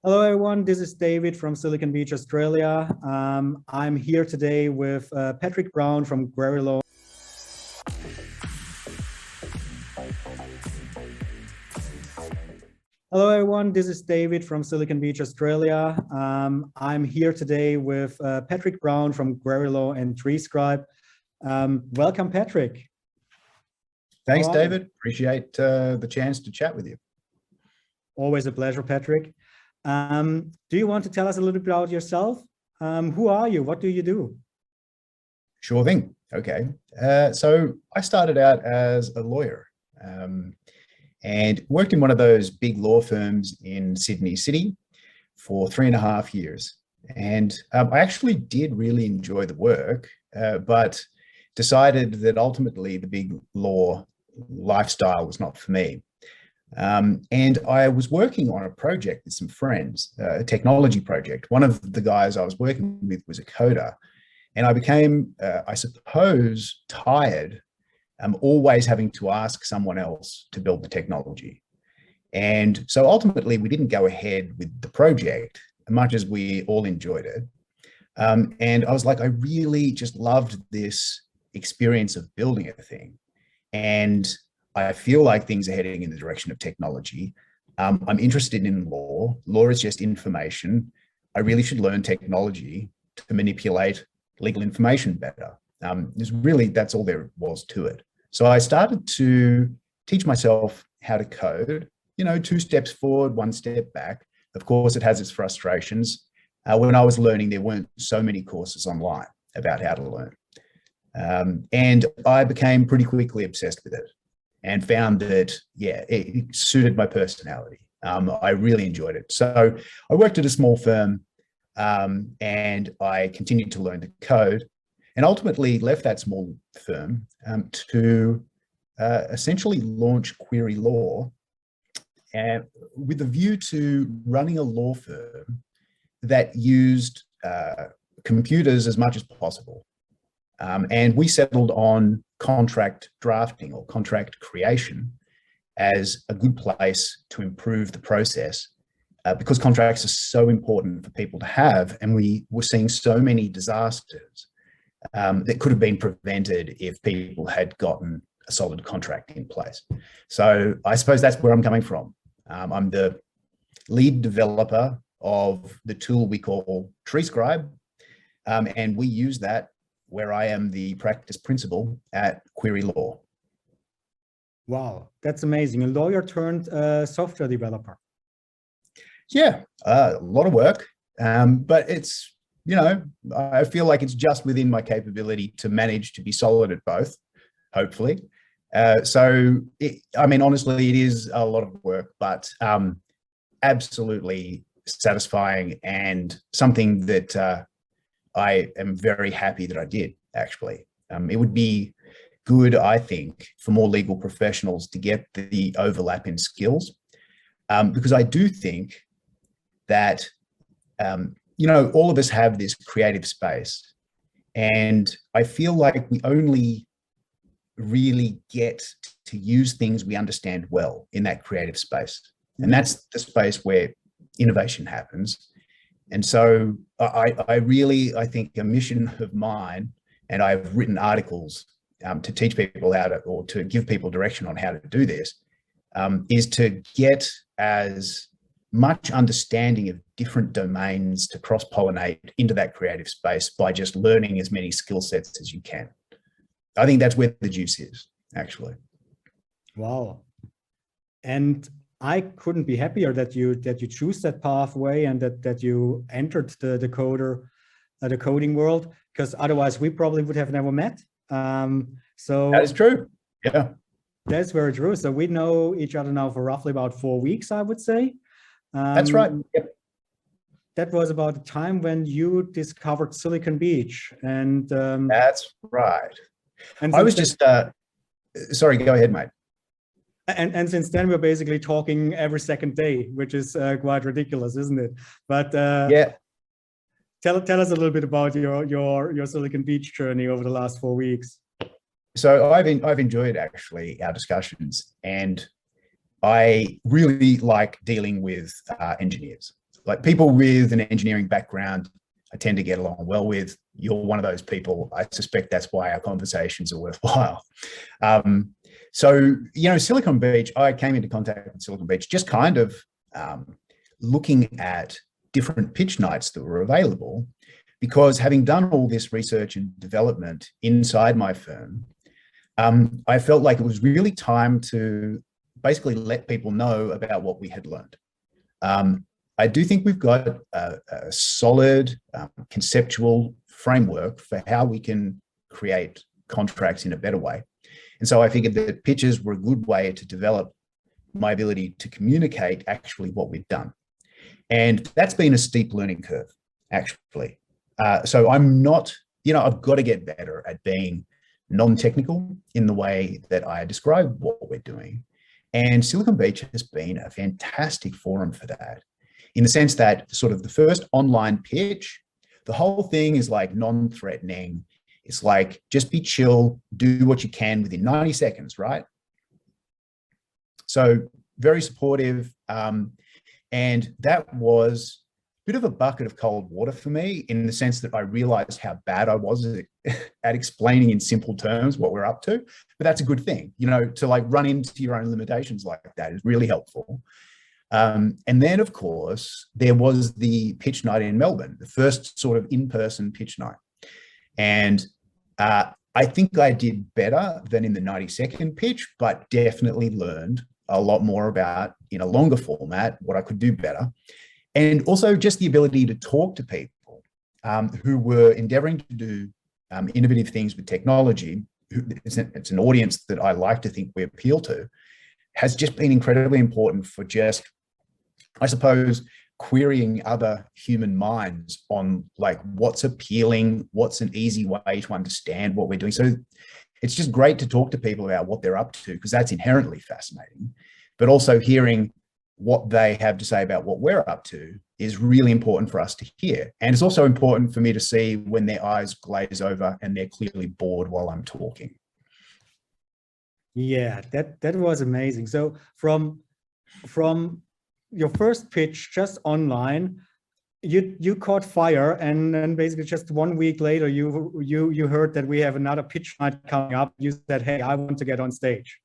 Hello, everyone. This is David from Silicon Beach, Australia. I'm here today with Patrick Brown from Querylaw. Hello, everyone. This is David from Silicon Beach, Australia. I'm here today with Patrick Brown from Querylaw and TreeScribe. Welcome, Patrick. Thanks, David. Appreciate the chance to chat with you. Always a pleasure, Patrick. Do you want to tell us a little bit about yourself? Who are you? What do you do? Sure thing. Okay. So I started out as a lawyer and worked in one of those big law firms in Sydney City for 3.5 years. And I actually did really enjoy the work, but decided that ultimately the big law lifestyle was not for me. And I was working on a project with some friends, a technology project. One of the guys I was working with was a coder, and I became, I suppose, tired always having to ask someone else to build the technology. And so ultimately we didn't go ahead with the project, much as we all enjoyed it. And I was like, I really just loved this experience of building a thing. And I feel like things are heading in the direction of technology. I'm interested in law. Law is just information. I really should learn technology to manipulate legal information better. That's all there was to it. So I started to teach myself how to code, 2 steps forward, 1 step back. Of course, it has its frustrations. When I was learning, there weren't so many courses online about how to learn. And I became pretty quickly obsessed with it and found that, it suited my personality. I really enjoyed it. So I worked at a small firm and I continued to learn to code and ultimately left that small firm to essentially launch Querylaw with a view to running a law firm that used computers as much as possible. And we settled on contract drafting or contract creation as a good place to improve the process because contracts are so important for people to have. And we were seeing so many disasters that could have been prevented if people had gotten a solid contract in place. So I suppose that's where I'm coming from. I'm the lead developer of the tool we call TreeScribe, and we use that where I am the practice principal at Querylaw. Wow, that's amazing. A lawyer turned software developer. Yeah, a lot of work, but it's, I feel like it's just within my capability to manage to be solid at both, hopefully. Honestly, it is a lot of work, but absolutely satisfying and something that I am very happy that I did, actually. It would be good, I think, for more legal professionals to get the overlap in skills, because I do think that, all of us have this creative space, and I feel like we only really get to use things we understand well in that creative space. And that's the space where innovation happens. And so I think a mission of mine, and I've written articles to teach people how to, or to give people direction on how to do this, is to get as much understanding of different domains to cross-pollinate into that creative space by just learning as many skill sets as you can. I think that's where the juice is, actually. Wow. And I couldn't be happier that you choose that pathway and that you entered the coding world, because otherwise we probably would have never met. So that is true. Yeah, that's very true. So we know each other now for roughly about 4 weeks, I would say. That's right. Yep. That was about the time when you discovered Silicon Beach, and that's right. And I was just sorry. Go ahead, mate. And since then, we're basically talking every second day, which is quite ridiculous, isn't it? But yeah, tell us a little bit about your Silicon Beach journey over the last 4 weeks. So I've enjoyed actually our discussions, and I really like dealing with engineers. like people with an engineering background, I tend to get along well with. You're one of those people. I suspect that's why our conversations are worthwhile. So, Silicon Beach, I came into contact with Silicon Beach just kind of looking at different pitch nights that were available, because having done all this research and development inside my firm, I felt like it was really time to basically let people know about what we had learned. I do think we've got a solid conceptual framework for how we can create contracts in a better way. And so I figured that pitches were a good way to develop my ability to communicate actually what we've done. And that's been a steep learning curve, actually. So I'm not, I've got to get better at being non-technical in the way that I describe what we're doing. And Silicon Beach has been a fantastic forum for that, in the sense that sort of the first online pitch, the whole thing is like non-threatening. It's like, just be chill, do what you can within 90 seconds, right? So very supportive. And that was a bit of a bucket of cold water for me, in the sense that I realized how bad I was at explaining in simple terms what we're up to. But that's a good thing, to like run into your own limitations like that is really helpful. And then, of course, there was the pitch night in Melbourne, the first sort of in-person pitch night. And I think I did better than in the 90-second pitch, but definitely learned a lot more about, in a longer format, what I could do better. And also just the ability to talk to people who were endeavoring to do innovative things with technology. It's an audience that I like to think we appeal to, has just been incredibly important for just, I suppose, querying other human minds on like what's appealing, what's an easy way to understand what we're doing. So it's just great to talk to people about what they're up to, because that's inherently fascinating. But also hearing what they have to say about what we're up to is really important for us to hear. And it's also important for me to see when their eyes glaze over and they're clearly bored while I'm talking. Yeah, that was amazing. So from your first pitch just online, you caught fire, and then basically just 1 week later, you heard that we have another pitch night coming up. You said, "Hey, I want to get on stage."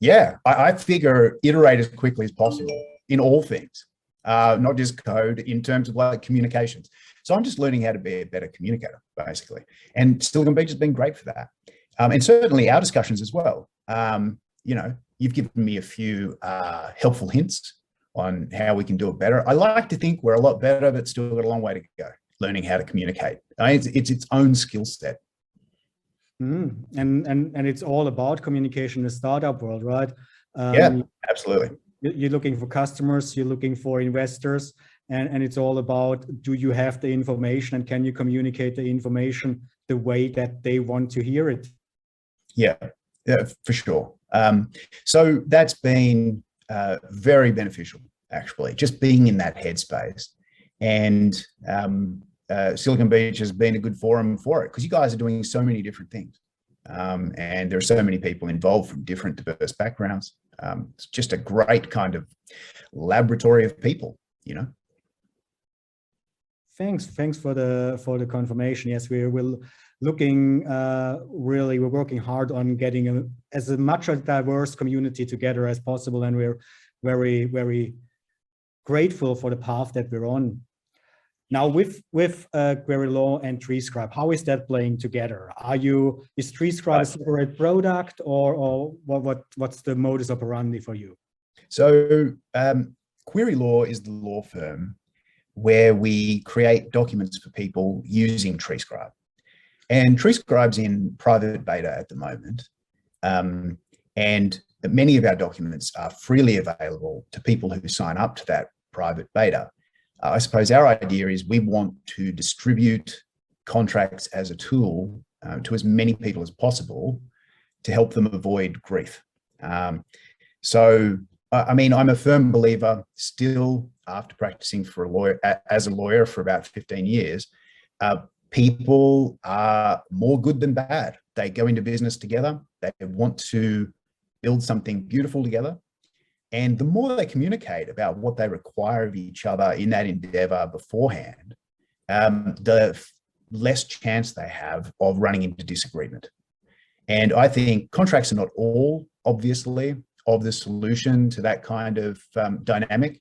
Yeah, I figure iterate as quickly as possible in all things, not just code, in terms of like communications. So I'm just learning how to be a better communicator, basically. And Silicon Beach has been great for that. And certainly our discussions as well. You've given me a few helpful hints on how we can do it better. I like to think we're a lot better, but still got a long way to go, learning how to communicate. It's its own skill set. And it's all about communication in the startup world, right? Yeah, absolutely. You're looking for customers, you're looking for investors, and it's all about, do you have the information, and can you communicate the information the way that they want to hear it? Yeah, for sure. So that's been very beneficial, actually, just being in that headspace. And Silicon Beach has been a good forum for it, because you guys are doing so many different things. And there are so many people involved from different diverse backgrounds. It's just a great kind of laboratory of people, Thanks for the confirmation. Yes, we're looking we're working hard on getting as much a diverse community together as possible, and we're very, very grateful for the path that we're on. Now with Querylaw and TreeScribe, how is that playing together? Is TreeScribe a separate product, or what's the modus operandi for you? So Querylaw is the law firm where we create documents for people using TreeScribe. And TreeScribe's in private beta at the moment. And many of our documents are freely available to people who sign up to that private beta. I suppose our idea is we want to distribute contracts as a tool to as many people as possible to help them avoid grief. So, I mean, I'm a firm believer still, after practicing as a lawyer for about 15 years, people are more good than bad. They go into business together. They want to build something beautiful together. And the more they communicate about what they require of each other in that endeavor beforehand, the less chance they have of running into disagreement. And I think contracts are not all, obviously, of the solution to that kind of dynamic,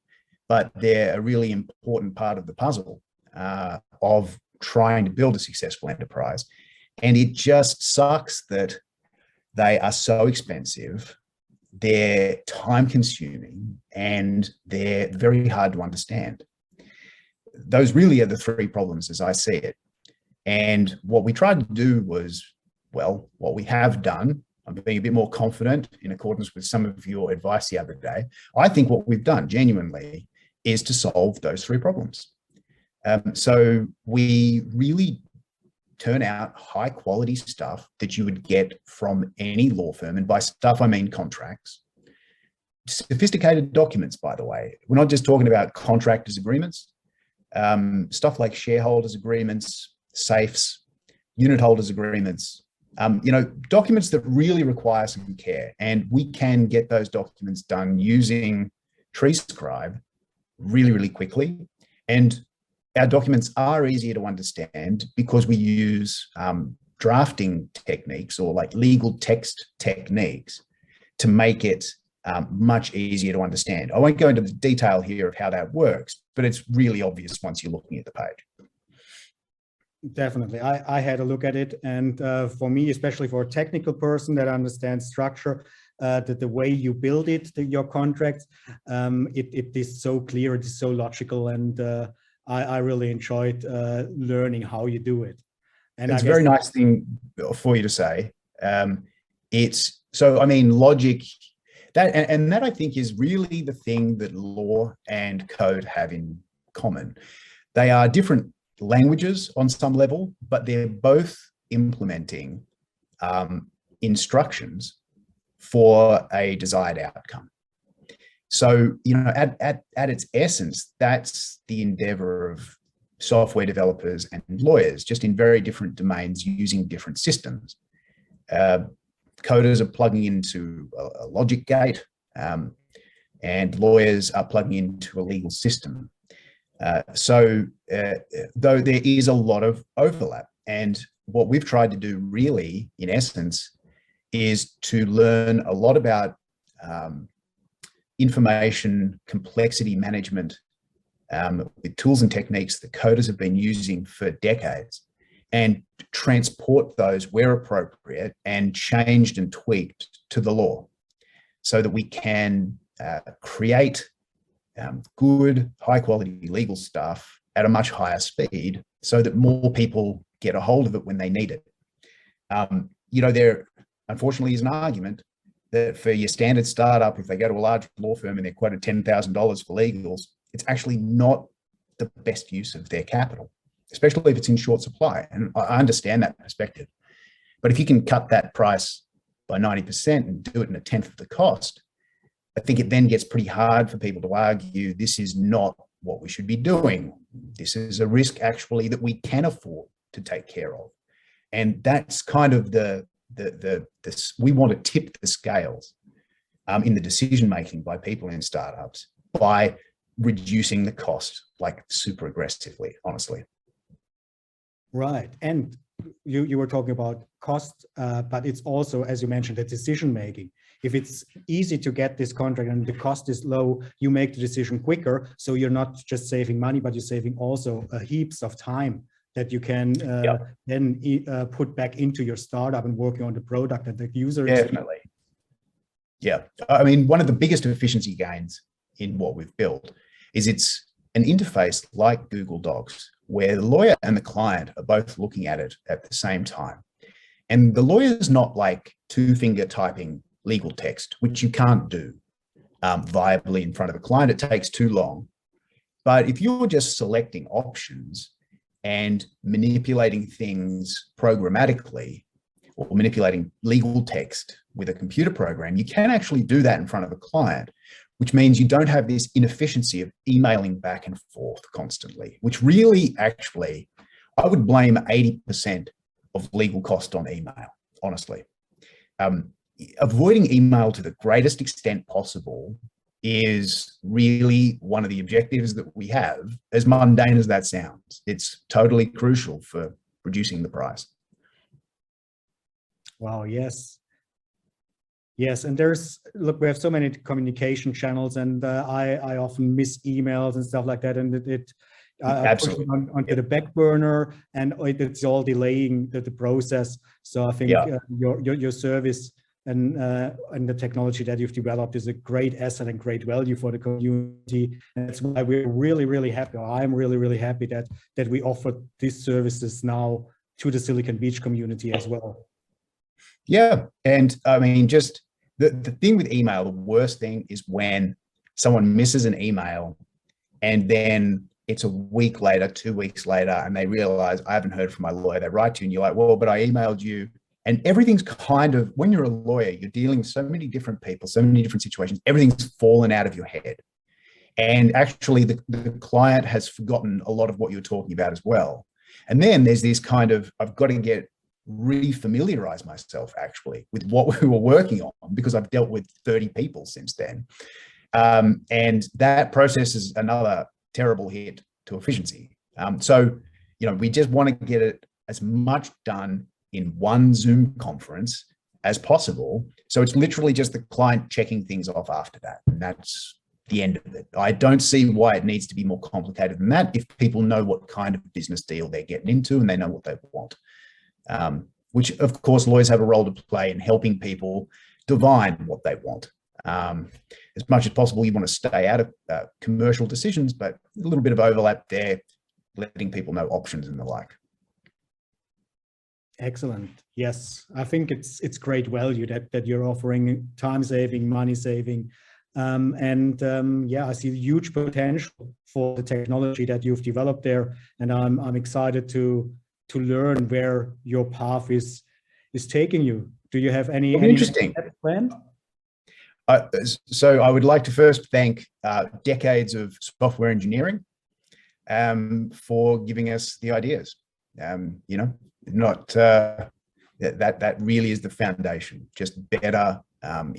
but they're a really important part of the puzzle of trying to build a successful enterprise. And it just sucks that they are so expensive, they're time consuming, and they're very hard to understand. Those really are the three problems as I see it. And what we tried to do was, well, what we have done, I'm being a bit more confident in accordance with some of your advice the other day. I think what we've done genuinely is to solve those three problems. So we really turn out high quality stuff that you would get from any law firm. And by stuff, I mean contracts. Sophisticated documents, by the way. We're not just talking about contractors' agreements. Stuff like shareholders' agreements, safes, unit holders' agreements, documents that really require some care. And we can get those documents done using TreeScribe really, really quickly. And our documents are easier to understand because we use drafting techniques or like legal text techniques to make it much easier to understand. I won't go into the detail here of how that works, but it's really obvious once you're looking at the page. Definitely. I had a look at it. And for me, especially for a technical person that understands structure, that the way you build it, your contracts, it is so clear, it is so logical. And I really enjoyed learning how you do it. And it's a very nice thing for you to say. Logic, that I think is really the thing that law and code have in common. They are different languages on some level, but they're both implementing instructions for a desired outcome. So, at its essence, that's the endeavor of software developers and lawyers, just in very different domains using different systems. Coders are plugging into a logic gate, and lawyers are plugging into a legal system. Though there is a lot of overlap, and what we've tried to do really, in essence, is to learn a lot about information complexity management with tools and techniques that coders have been using for decades, and transport those where appropriate and changed and tweaked to the law so that we can create good, high quality legal stuff at a much higher speed so that more people get a hold of it when they need it. There unfortunately is an argument that for your standard startup, if they go to a large law firm and they're quoted $10,000 for legals, it's actually not the best use of their capital, especially if it's in short supply. And I understand that perspective. But if you can cut that price by 90% and do it in a tenth of the cost, I think it then gets pretty hard for people to argue this is not what we should be doing. This is a risk actually that we can afford to take care of. And that's kind of we want to tip the scales in the decision making by people in startups by reducing the cost like super aggressively, honestly. Right. And you were talking about cost, but it's also, as you mentioned, the decision making. If it's easy to get this contract and the cost is low, you make the decision quicker. So you're not just saving money, but you're saving also heaps of time that you can then put back into your startup and working on the product and the user experience. Definitely. Yeah. I mean, one of the biggest efficiency gains in what we've built is it's an interface like Google Docs, where the lawyer and the client are both looking at it at the same time. And the lawyer's not like two-finger typing legal text, which you can't do viably in front of a client. It takes too long. But if you're just selecting options and manipulating things programmatically or manipulating legal text with a computer program, you can actually do that in front of a client, which means you don't have this inefficiency of emailing back and forth constantly, which really actually, I would blame 80% of legal cost on email, honestly. Avoiding email to the greatest extent possible is really one of the objectives that we have, as mundane as that sounds. It's totally crucial for reducing the price. Wow, yes. Yes, and look, we have so many communication channels, and I often miss emails and stuff like that, and I push it onto the back burner, and it's all delaying the process. So I think your service and the technology that you've developed is a great asset and great value for the community. And that's why we're really, really happy. I'm really, really happy that we offer these services now to the Silicon Beach community as well. Yeah, and I mean, just the thing with email, the worst thing is when someone misses an email and then it's a week later, 2 weeks later, and they realize, I haven't heard from my lawyer. They write to you and you're like, well, but I emailed you. And everything's kind of, when you're a lawyer, you're dealing with so many different people, so many different situations, everything's fallen out of your head. And actually the client has forgotten a lot of what you're talking about as well. And then there's this kind of, I've got to re-familiarize myself actually with what we were working on, because I've dealt with 30 people since then. And that process is another terrible hit to efficiency. So, we just want to get it as much done in one Zoom conference as possible. So it's literally just the client checking things off after that. And that's the end of it. I don't see why it needs to be more complicated than that if people know what kind of business deal they're getting into and they know what they want. Which of course lawyers have a role to play in helping people divine what they want. As much as possible, you want to stay out of commercial decisions, but a little bit of overlap there, letting people know options and the like. Excellent. Yes, I think it's great value that you're offering, time saving, money saving. Yeah, I see huge potential for the technology that you've developed there. And I'm excited to learn where your path is taking you. Do you have any interesting planned? So I would like to first thank decades of software engineering for giving us the ideas. That really is the foundation, just better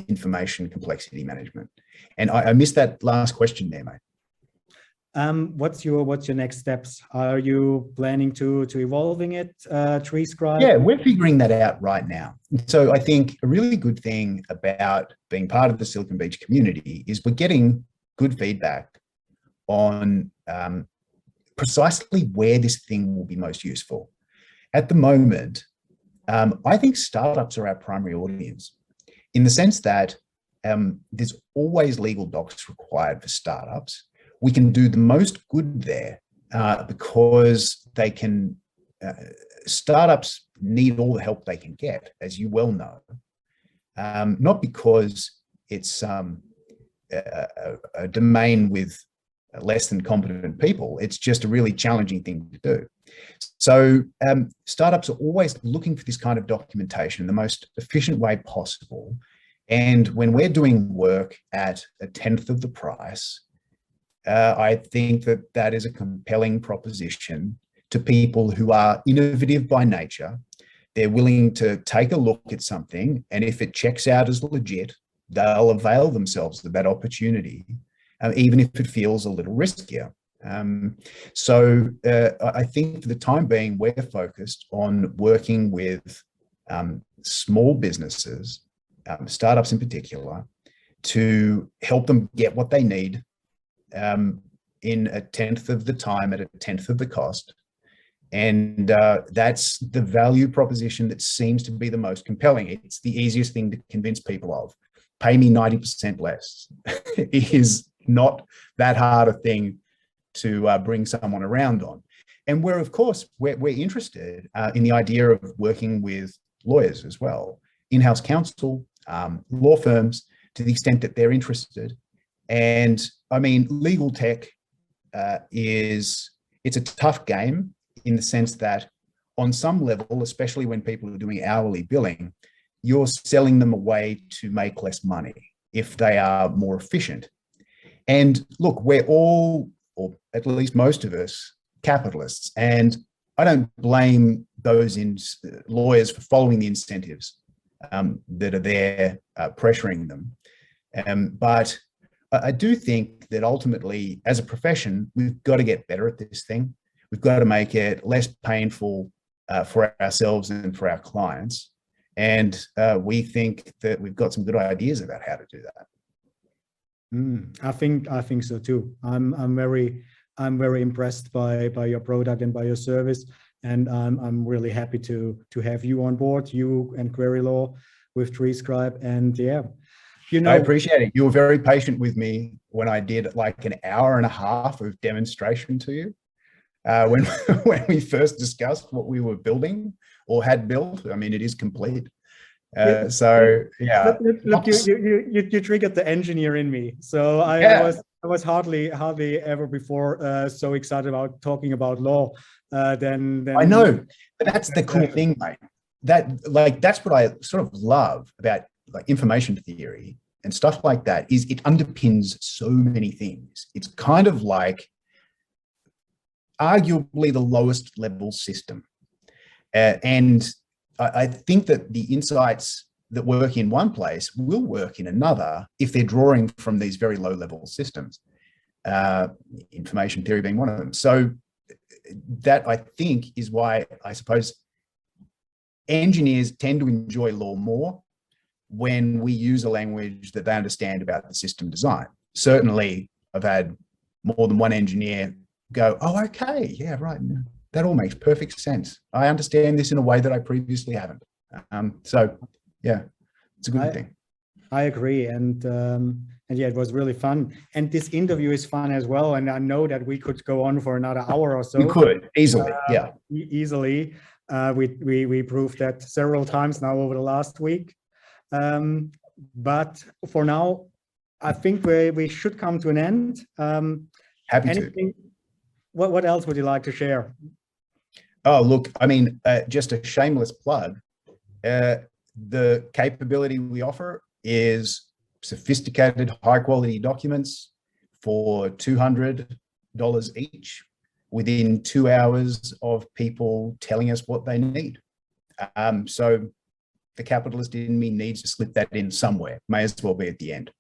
information complexity management. And I missed that last question there, mate. What's your next steps? Are you planning to evolving it, TreeScribe? Yeah, we're figuring that out right now. So I think a really good thing about being part of the Silicon Beach community is we're getting good feedback on precisely where this thing will be most useful. At the moment, I think startups are our primary audience, in the sense that there's always legal docs required for startups. We can do the most good there because they can, startups need all the help they can get, as you well know, not because it's a domain with less than competent people. It's just a really challenging thing to do. So startups are always looking for this kind of documentation in the most efficient way possible. And when we're doing work at 1/10 of the price, I think that is a compelling proposition to people who are innovative by nature. They're willing to take a look at something, and if it checks out as legit, they'll avail themselves of that opportunity, even if it feels a little riskier. So I think for the time being, we're focused on working with small businesses, startups in particular, to help them get what they need in 1/10 of the time at 1/10 of the cost. And that's the value proposition that seems to be the most compelling. It's the easiest thing to convince people of. Pay me 90% less. It is not that hard a thing to bring someone around on. And we're, of course, we're interested in the idea of working with lawyers as well, in-house counsel, law firms, to the extent that they're interested. And I mean, legal tech it's a tough game in the sense that on some level, especially when people are doing hourly billing, you're selling them a way to make less money if they are more efficient. And look, we're all, or at least most of us, capitalists. And I don't blame those lawyers for following the incentives that are there pressuring them. But I do think that ultimately, as a profession, we've got to get better at this thing. We've got to make it less painful for ourselves and for our clients. And we think that we've got some good ideas about how to do that. I think so too. I'm very impressed by your product and by your service, and I'm really happy to have you on board, you and QueryLaw with TreeScribe. And yeah, you know, I appreciate it. You were very patient with me when I did like an hour and a half of demonstration to you when when we first discussed what we were building or had built. I mean, it is complete. So yeah, look, you triggered the engineer in me. So I was hardly ever before so excited about talking about law. Then I know, but that's the cool thing, mate. That's what I sort of love about like information theory and stuff like that, is it underpins so many things. It's kind of like arguably the lowest level system, and I think that the insights that work in one place will work in another if they're drawing from these very low level systems, information theory being one of them. So that, I think, is why I suppose engineers tend to enjoy law more when we use a language that they understand about the system design. Certainly, I've had more than one engineer go, "Oh, okay, yeah, right. That all makes perfect sense. I understand this in a way that I previously haven't." So yeah, it's a good thing. I agree. And yeah, it was really fun. And this interview is fun as well. And I know that we could go on for another hour or so. We could easily, yeah. Easily. We proved that several times now over the last week. But for now, I think we should come to an end. Happy to. What else would you like to share? Oh, look, I mean, just a shameless plug. The capability we offer is sophisticated, high quality documents for $200 each within 2 hours of people telling us what they need. So the capitalist in me needs to slip that in somewhere. May as well be at the end.